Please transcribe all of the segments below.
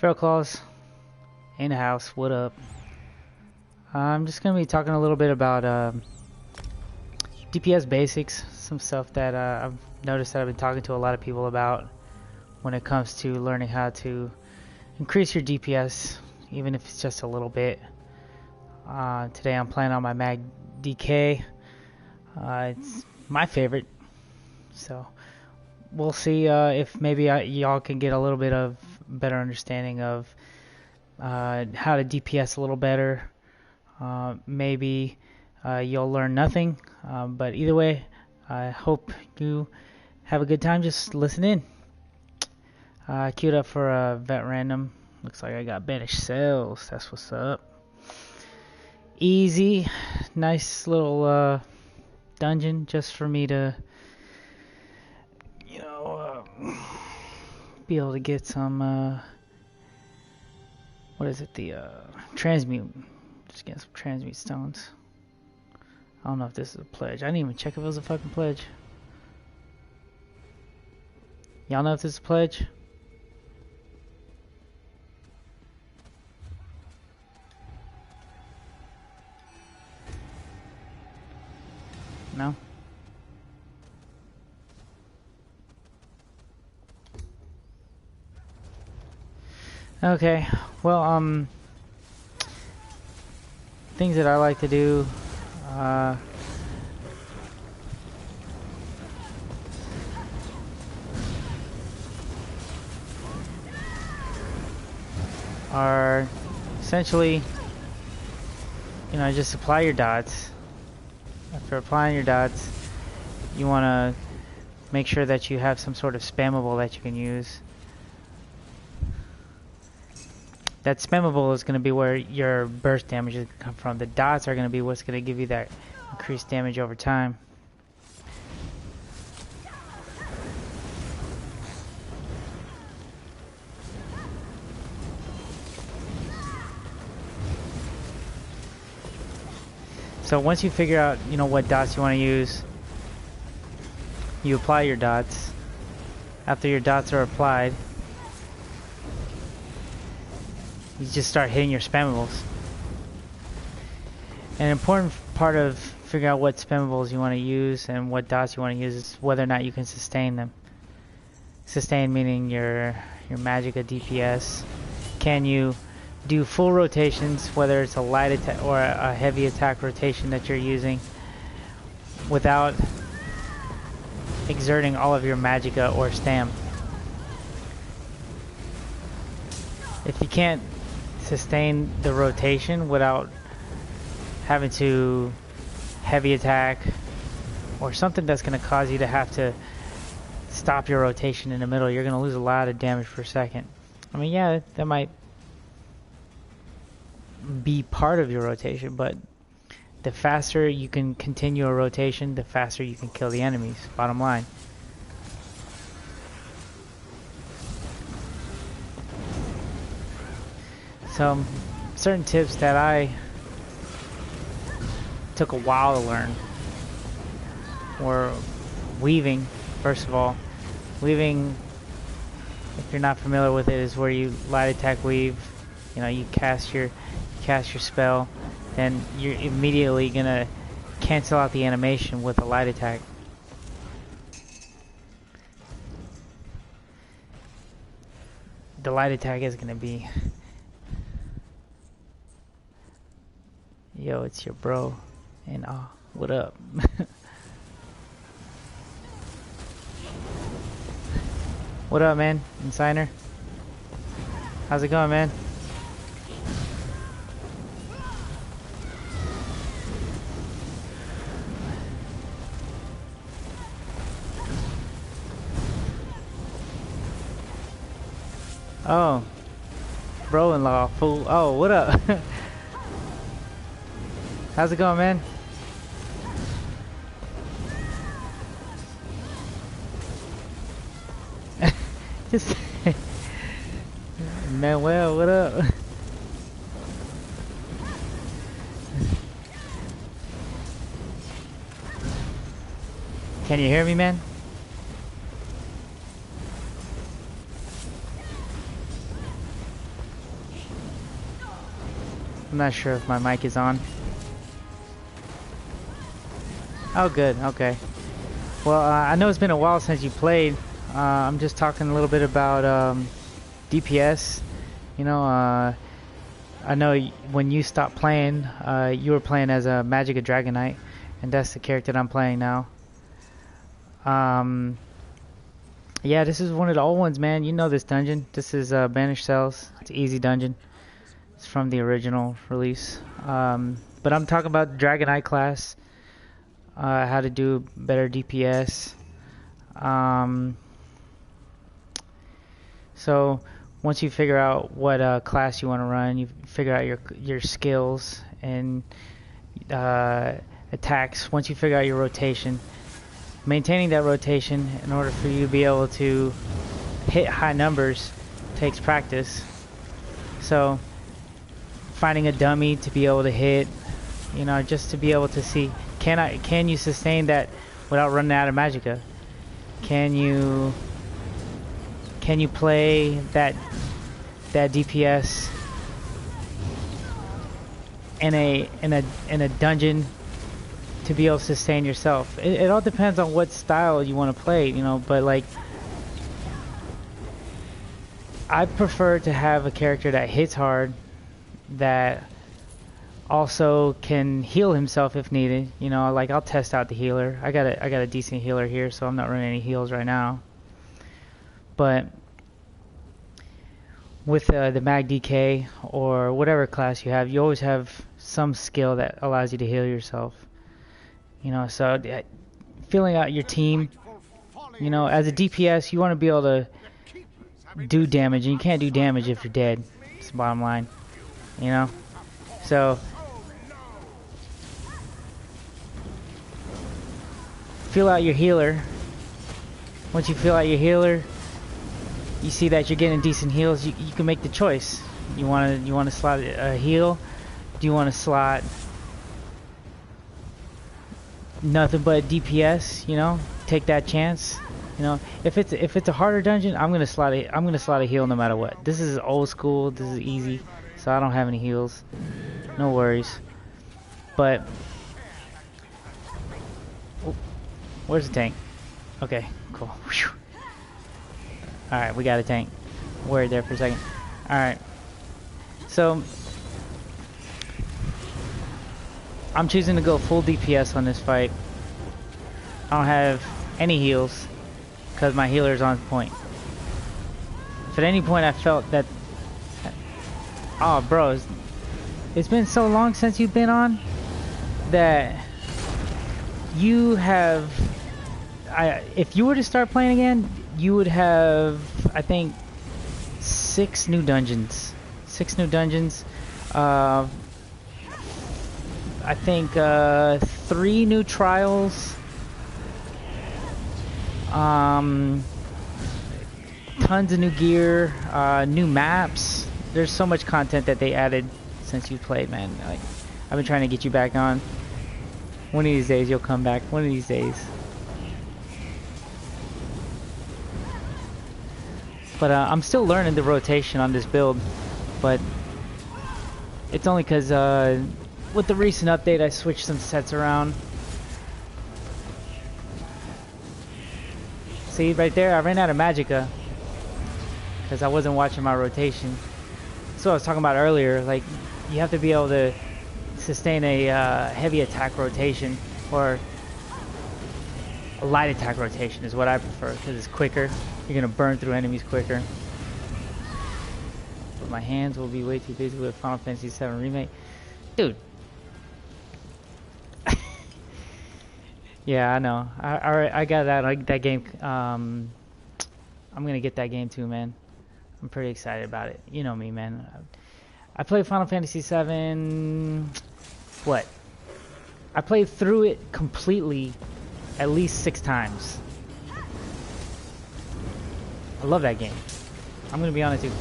Feral Claws in the house. What up? I'm just gonna be talking a little bit about DPS basics, some stuff that I've noticed that I've been talking to a lot of people about when it comes to learning how to increase your DPS, even if it's just a little bit. Today I'm playing on my Mag DK. It's my favorite, so we'll see if maybe y'all can get a little bit of better understanding of how to DPS a little better. Maybe you'll learn nothing, but either way, I hope you have a good time. Just listen in. Queued up for a vet random. Looks like I got banished cells. That's what's up. Easy, nice little dungeon just for me to, be able to get some. What is it? The transmute. Just get some transmute stones. I don't know if this is a pledge. I didn't even check if it was a fucking pledge. Y'all know if this is a pledge? No? Okay, well, things that I like to do, are essentially, just apply your dots. After applying your dots, you want to make sure that you have some sort of spammable that you can use. That spammable is going to be where your burst damage is going to come from. The dots are going to be what's going to give you that increased damage over time. So once you figure out, what dots you want to use, you apply your dots. After your dots are applied, you just start hitting your spammables. An important part of figuring out what spammables you want to use and what dots you want to use is whether or not you can sustain them. Sustain meaning your magicka DPS. Can you do full rotations, whether it's a light attack or a heavy attack rotation that you're using, without exerting all of your magicka or stam? If you can't sustain the rotation without having to heavy attack or something that's going to cause you to have to stop your rotation in the middle, you're going to lose a lot of damage per second. I mean, yeah, that might be part of your rotation, but the faster you can continue a rotation, the faster you can kill the enemies, bottom line. Some certain tips that I took a while to learn were weaving. First of all, weaving, if you're not familiar with it, is where you light attack weave. You cast your spell, then you're immediately gonna cancel out the animation with a light attack. The light attack is gonna be, yo, it's your bro, and what up? What up, man? Insigner? How's it going, man? Oh, bro-in-law, fool. Oh, what up? How's it going, man? Just Manuel, what up? Can you hear me, man? I'm not sure if my mic is on. Oh, good. Okay. Well, I know it's been a while since you played. I'm just talking a little bit about DPS. You know, I know when you stopped playing, you were playing as a Magic Dragon Knight, and that's the character that I'm playing now. Yeah, this is one of the old ones, man. You know this dungeon. This is Banished Cells. It's an easy dungeon. It's from the original release. But I'm talking about the Dragon Knight class. How to do better DPS. So once you figure out what class you want to run, you figure out your skills and attacks. Once you figure out your rotation, maintaining that rotation in order for you to be able to hit high numbers takes practice. So finding a dummy to be able to hit, you know, just to be able to see, can you sustain that without running out of magicka? Can you play that DPS in a dungeon to be able to sustain yourself? It all depends on what style you want to play, you know, but like I prefer to have a character that hits hard, that also can heal himself if needed. You know, like I'll test out the healer. I got a decent healer here, so I'm not running any heals right now. But with the Mag DK or whatever class you have, you always have some skill that allows you to heal yourself. You know, so filling out your team. You know, as a DPS, you want to be able to do damage, and you can't do damage if you're dead. It's the bottom line. You know, so fill out your healer. Once you fill out your healer, you see that you're getting decent heals. You can make the choice. You want to slot a heal? Do you want to slot nothing but DPS? You know, take that chance. You know, if it's a harder dungeon, I'm gonna slot a heal no matter what. This is old school. This is easy, so I don't have any heals. No worries. But oh, where's the tank? Okay, cool. Whew. All right, we got a tank. Worried there for a second. All right, so I'm choosing to go full DPS on this fight. I don't have any heals because my healer is on point. If at any point I felt that, oh bro, it's been so long since you've been on that you have, if you were to start playing again, you would have, I think, 6 new dungeons. 6 new dungeons. I think 3 new trials. Tons of new gear, new maps. There's so much content that they added since you played, man. Like, I've been trying to get you back on. One of these days you'll come back. One of these days. But I'm still learning the rotation on this build. But it's only because with the recent update I switched some sets around. See, right there, I ran out of magicka because I wasn't watching my rotation. That's what I was talking about earlier. Like, you have to be able to sustain a heavy attack rotation, or a light attack rotation is what I prefer because it's quicker. You're gonna burn through enemies quicker. But my hands will be way too busy with Final Fantasy VII Remake, dude. Yeah, I know. I got that game. I'm gonna get that game too, man. I'm pretty excited about it. You know me, man. I played Final Fantasy VII. What? I played through it completely at least 6 times. I love that game. I'm gonna be honest with you.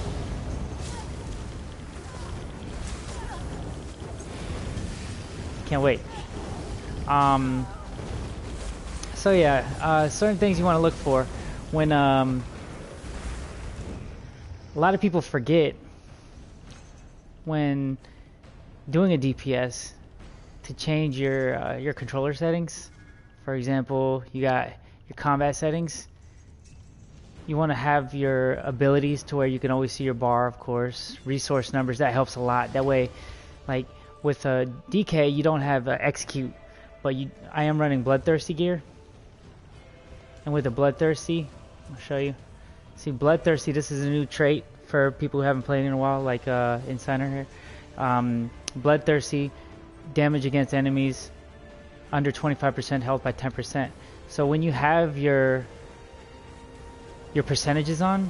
Can't wait. So yeah, certain things you want to look for when a lot of people forget when doing a DPS, to change your controller settings. For example, you got your combat settings. You want to have your abilities to where you can always see your bar, of course. Resource numbers, that helps a lot. That way, like with a DK, you don't have execute, but I am running bloodthirsty gear. And with a bloodthirsty, I'll show you. See, bloodthirsty, this is a new trait for people who haven't played in a while, like Insider here. Bloodthirsty, damage against enemies under 25% health by 10%. So when you have your percentages on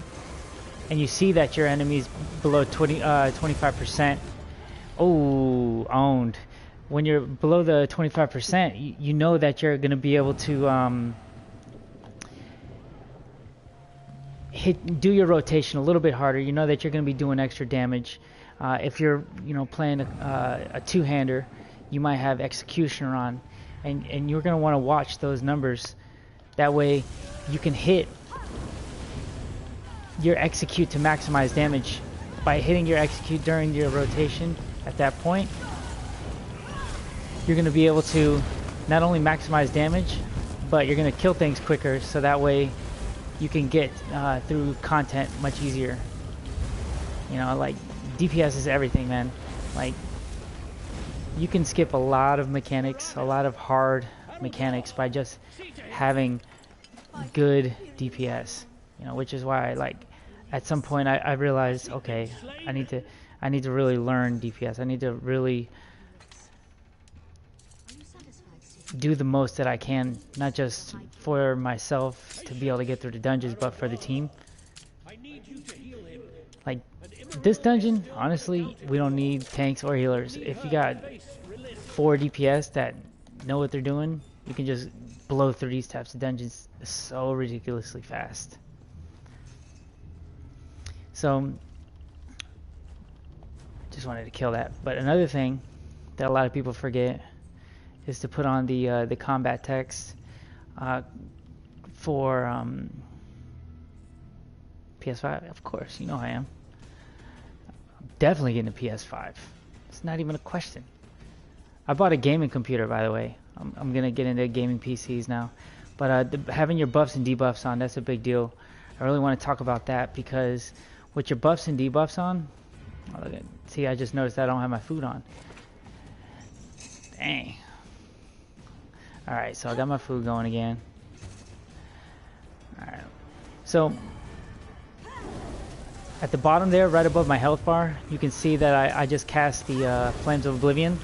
and you see that your enemies below 25%, oh, owned. When you're below the 25%, you know that you're going to be able to do your rotation a little bit harder. You know that you're going to be doing extra damage. If you're playing a two-hander, you might have executioner on, and you're going to want to watch those numbers. That way you can hit your execute to maximize damage. By hitting your execute during your rotation at that point, you're going to be able to not only maximize damage, but you're going to kill things quicker, so that way you can get through content much easier. Like DPS is everything, man. Like, you can skip a lot of mechanics, a lot of hard mechanics by just having good DPS. Which is why, like, at some point I realized, okay, I need to really learn DPS. I need to really do the most that I can, not just for myself to be able to get through the dungeons, but for the team. Like, this dungeon, honestly, we don't need tanks or healers. If you got 4 DPS that know what they're doing, you can just blow through these types of dungeons so ridiculously fast. So, just wanted to kill that. But another thing that a lot of people forget is to put on the combat text for PS5. Of course, you know I am. I'm definitely getting a PS5. It's not even a question. I bought a gaming computer, by the way. I'm gonna get into gaming PCs now. But having your buffs and debuffs on, that's a big deal. I really want to talk about that because with your buffs and debuffs on, see, I just noticed that I don't have my food on. Dang. Alright, so I got my food going again. Alright. So, at the bottom there, right above my health bar, you can see that I just cast the Flames of Oblivion.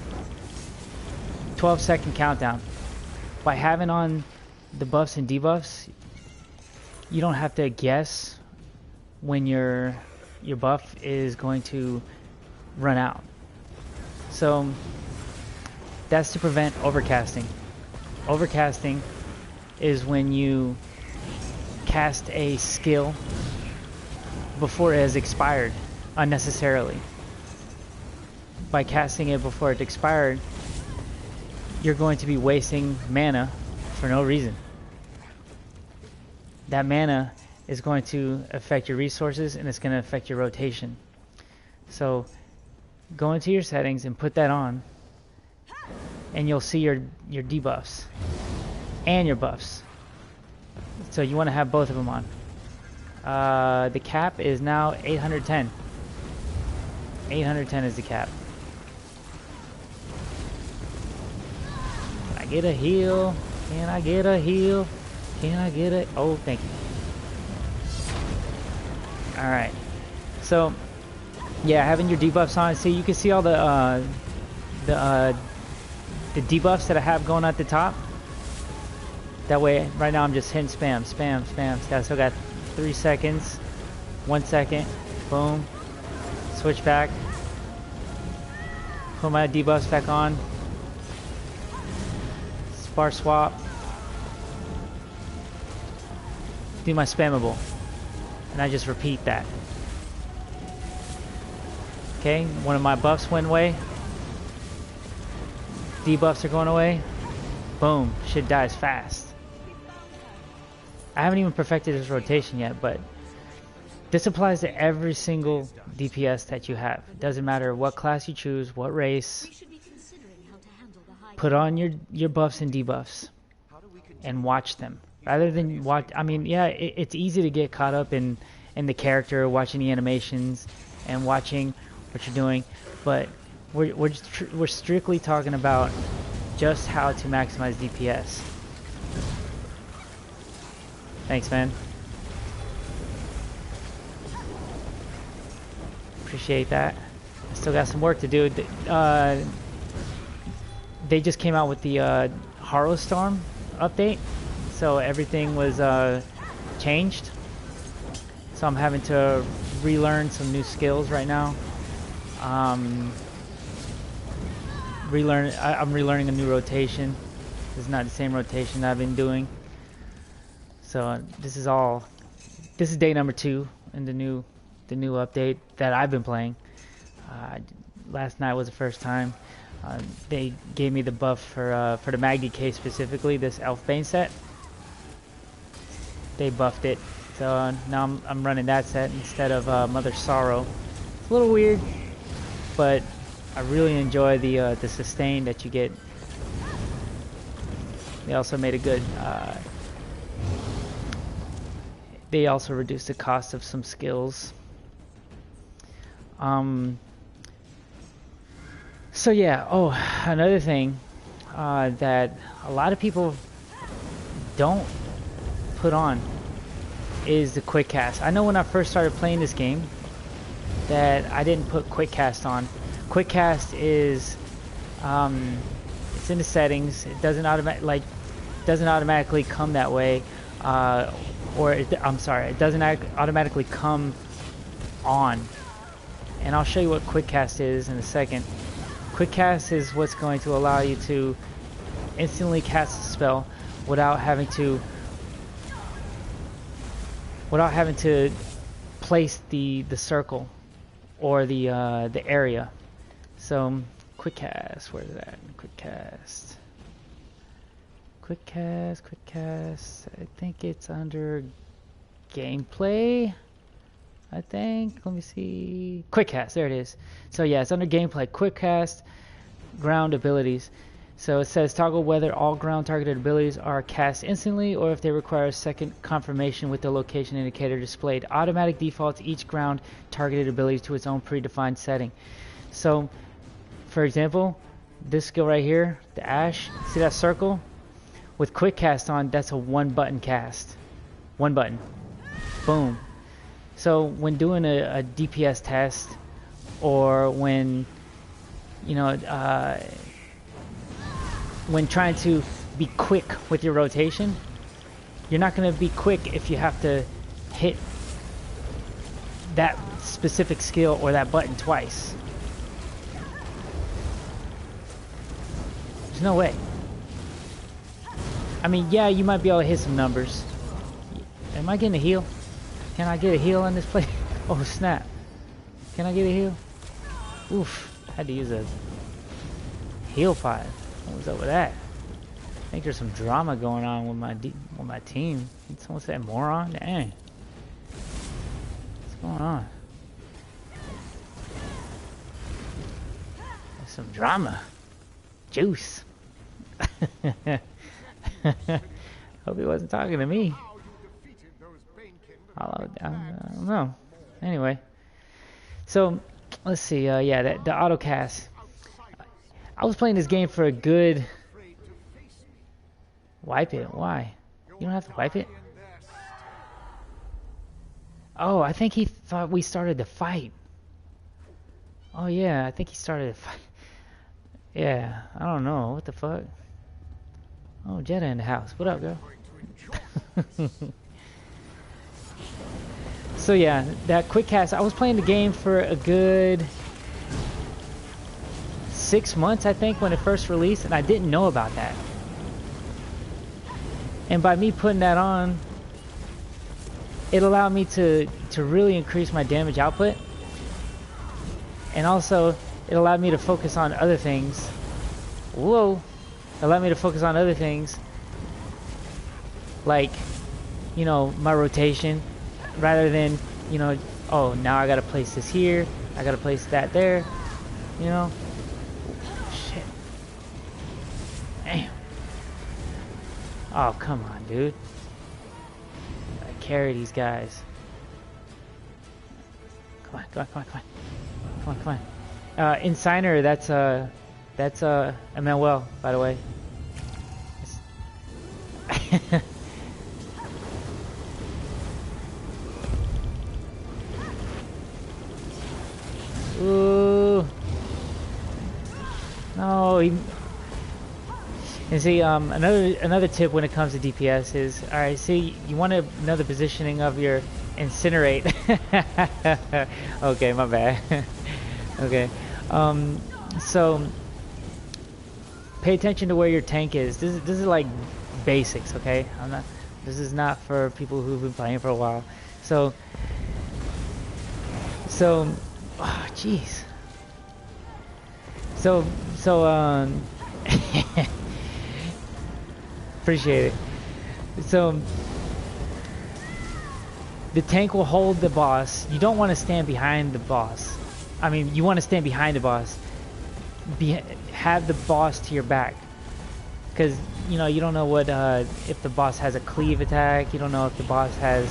12-second countdown. By having on the buffs and debuffs, you don't have to guess when your buff is going to run out. So that's to prevent overcasting. Overcasting is when you cast a skill before it has expired unnecessarily. By casting it before it expired, you're going to be wasting mana for no reason. That mana is going to affect your resources and it's going to affect your rotation. So go into your settings and put that on, and you'll see your debuffs and your buffs. So you want to have both of them on. The cap is now 810. 810 is the cap. Can I get a heal? Can I get a heal? Can I get it? Oh, thank you. Alright. So, yeah, having your debuffs on. See, you can see all the debuffs that I have going at the top. That way, right now I'm just hitting spam. I still got 3 seconds. 1 second. Boom. Switch back. Put my debuffs back on. Bar swap. Do my spammable. And I just repeat that. Okay, one of my buffs went away. Debuffs are going away. Boom, shit dies fast. I haven't even perfected this rotation yet, but This applies to every single DPS that you have. It doesn't matter what class you choose, what race. Put on your buffs and debuffs and watch them. Rather than watch, I mean, yeah, it's easy to get caught up in the character, watching the animations and watching what you're doing, but we're strictly talking about just how to maximize DPS. Thanks, man. Appreciate that. I still got some work to do. They just came out with the Harrowstorm update, so everything was changed. So I'm having to relearn some new skills right now. I'm relearning a new rotation. This is not the same rotation I've been doing. So this is day number 2 in the new update that I've been playing. Last night was the first time. They gave me the buff for the Magdy case specifically, this Elfbane set. They buffed it, so now I'm running that set instead of Mother Sorrow. It's a little weird, but I really enjoy the sustain that you get. They also made a good. They also reduced the cost of some skills. So yeah, oh, another thing that a lot of people don't put on is the quick cast. I know when I first started playing this game that I didn't put quick cast on. Quick cast is it's in the settings. It doesn't automatically come that way, I'm sorry, it doesn't automatically come on. And I'll show you what quick cast is in a second. Quick cast is what's going to allow you to instantly cast a spell without having to place the circle or the area. So quick cast, where's that? Quick cast. I think it's under gameplay. I think, let me see, quick cast, there it is. So yeah, it's under gameplay, quick cast, ground abilities. So it says toggle whether all ground targeted abilities are cast instantly or if they require a second confirmation with the location indicator displayed. Automatic defaults each ground targeted ability to its own predefined setting. So for example, this skill right here, the Ash, see that circle? With quick cast on, that's a 1 button cast. 1 button. Boom. So when doing a DPS test, or when, you know, when trying to be quick with your rotation, you're not going to be quick if you have to hit that specific skill or that button twice. There's no way. I mean, yeah, you might be able to hit some numbers. Am I getting a heal? Can I get a heal on this play? Oh snap. Can I get a heal? Oof. I had to use a heal pod. What was up with that? I think there's some drama going on with my team. Did someone say moron? Dang. What's going on? There's some drama. Juice. Hope he wasn't talking to me. I don't know. Anyway, so let's see. Yeah, the auto cast. I was playing this game for a good. Wipe it. Why? You don't have to wipe it. Oh, I think he thought we started the fight. Oh yeah, I think he started the fight. Yeah, I don't know. What the fuck? Oh, Jetta in the house. What up, girl? So yeah, that quick cast, I was playing the game for a good 6 months, I think, when it first released, and I didn't know about that. And by me putting that on, it allowed me to really increase my damage output. And also, it allowed me to focus on other things. Whoa! It allowed me to focus on other things, like, you know, my rotation, rather than you know, oh, now I gotta place this here, I gotta place that there, you know. Shit. Damn. Oh, come on, dude. I carry these guys. Come on, come on, come on, come on. Come on, come on. Insigner, that's Emmanuel, by the way. Ooh. No, and see, another tip when it comes to DPS is, all right, see, you want another positioning of your incinerate. Okay, my bad. Okay, so pay attention to where your tank is. This is like basics, okay? This is not for people who've been playing for a while. So, oh, jeez. So, appreciate it. So, the tank will hold the boss. You don't want to stand behind the boss. I mean, you want to stand behind the boss. Have the boss to your back. Because, you know, you don't know what, if the boss has a cleave attack. You don't know if the boss has,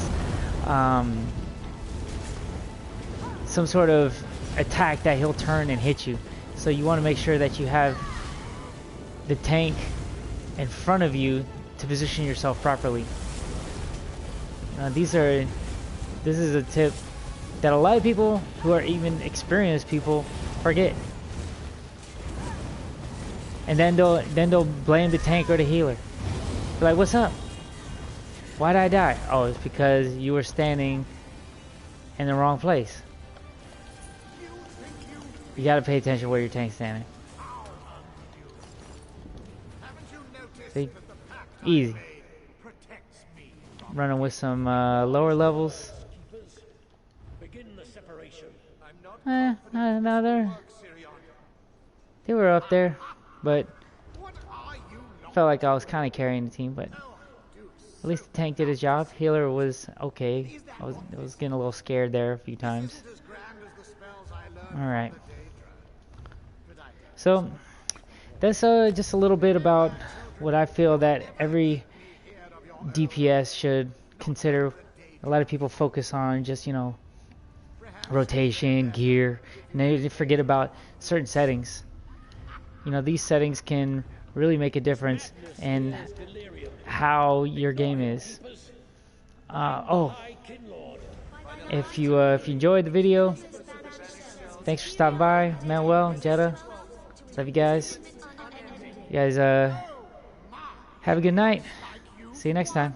some sort of attack that he'll turn and hit you. So you want to make sure that you have the tank in front of you to position yourself properly. This is a tip that a lot of people who are even experienced people forget. And then they'll blame the tank or the healer. They're like, what's up? Why did I die? Oh, it's because you were standing in the wrong place. You gotta pay attention where your tank's standing. See? Easy. Running with some lower levels. No, they were up there, but felt like I was kind of carrying the team. But at least the tank did his job. Healer was okay. I was getting a little scared there a few times. All right. So that's just a little bit about what I feel that every DPS should consider. A lot of people focus on just, you know, rotation, gear, and they forget about certain settings. You know, these settings can really make a difference in how your game is. If you enjoyed the video, thanks for stopping by. Manuel, Jetta, love you guys. You guys have a good night. See you next time.